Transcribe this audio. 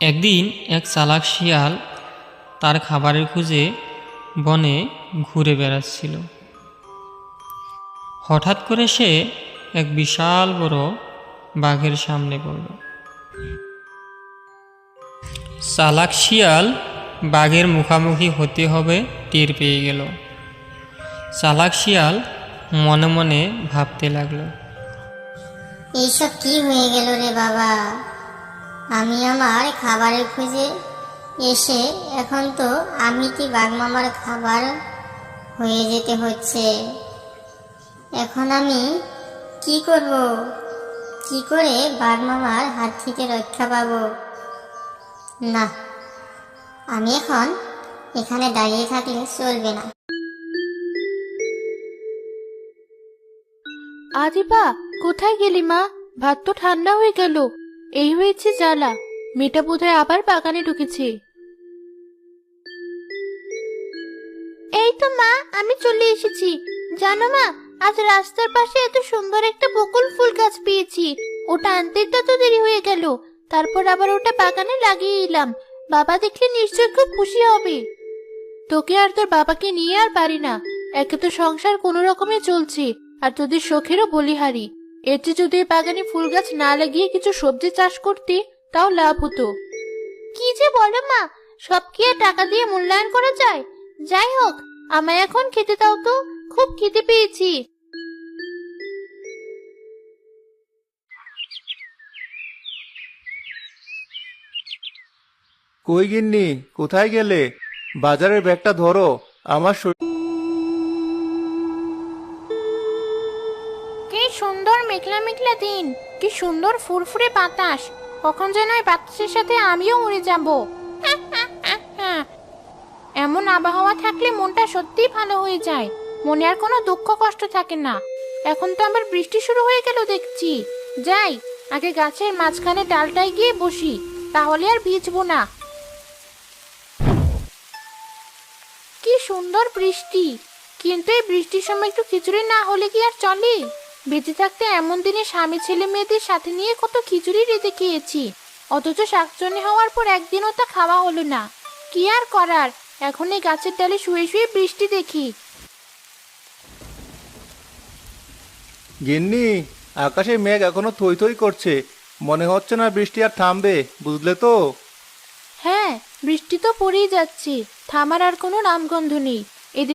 একদিন এক চালাক শিয়াল তার খাবারের খোঁজে বনে ঘুরে বেড়াচ্ছিল। হঠাৎ করে সে এক বিশাল বড় বাঘের সামনে পড়ল। চালাক শিয়াল বাঘের মুখোমুখি হতে হবে টের পেয়ে গেল। চালাক শিয়াল মনে মনে ভাবতে লাগলো, এইসব কি হয়ে গেল রে বাবা, আমি আমার খাবারের খোঁজে এসে এখন তো আমি কি বাঘমামার খাবার হয়ে যেতে হচ্ছে। এখন আমি কি করব, কি করে বাঘমামার হাত থেকে রক্ষা পাবো? না, আমি এখন এখানে দাঁড়িয়ে থাকলে চলবে না। আদিবা, কোথায় গেলি মা? ভাত তো ঠান্ডা হয়ে গেল। এই হয়েছে জ্বালা, মেয়েটা বোধহয় আবার বাগানে ঢুকেছে। এই তো মা, আমি চলে এসেছি। জানো মা, আজ রাস্তার পাশে এত সুন্দর একটা বকুল ফুল গাছ পেয়েছি। ওটা আনতে তো দেরি হয়ে গেল, তারপর আবার ওটা বাগানে লাগিয়ে এলাম। বাবা দেখলে নিশ্চয় খুব খুশি হবে। তোকে আর তোর বাবাকে নিয়ে আর পারি না। একে তো সংসার কোনো রকমে চলছে, আর তোদের শখেরও বলিহারি। এর চেয়ে যদি বাগানে ফুল গাছ না লাগিয়ে কিছু সবজি চাষ করতে, তাও লাভ হতো। কি যে বলো মা, সব কি আর টাকা দিয়ে মূল্যায়ন করা যায়? যাই হোক, আমায় এখন খেতে দাও তো, খুব খিদে পেয়েছি। কই গিন্নি, কোথায় গেলে? বাজারের ব্যাগটা ধরো, আমার কি সুন্দর মেঘলা মেঘলা দিন, কি সুন্দর ফুরফুরে বাতাস। কখন যেন এই বাতাসের সাথে আমিও উড়ে যাব। এমন আবহাওয়া থাকলে মনটা সত্যিই ভালো হয়ে যায়, মনে আর কোনো দুঃখ কষ্ট থাকে না। এখন তো আবার বৃষ্টি শুরু হয়ে গেল দেখছি। যাই, আগে গাছের মাঝখানে ডালটায় গিয়ে বসি, তাহলে আর ভিজবো না। কি সুন্দর বৃষ্টি, কিন্তু এই বৃষ্টির সময় একটু খিচুড়ি না হলে কি আর চলে? বেঁচে থাকতে এমন দিনে স্বামী ছেলে মেয়েদের সাথে নিয়ে কত খিচুড়ি রেঁধে খেয়েছি, অথচ শাকচুন্নি হওয়ার পর একদিনও তা খাওয়া হলো না। কি আর করার, এখন এই গাছের ডালে শুয়ে শুয়ে বৃষ্টি দেখি। গিন্নি, আকাশে মেঘ এখনো থই থই করছে, মনে হচ্ছে না বৃষ্টি আর থামবে, বুঝলে তো? হ্যাঁ, বৃষ্টি তো পড়েই যাচ্ছে, থামার আর কোনো নামগন্ধ নেই।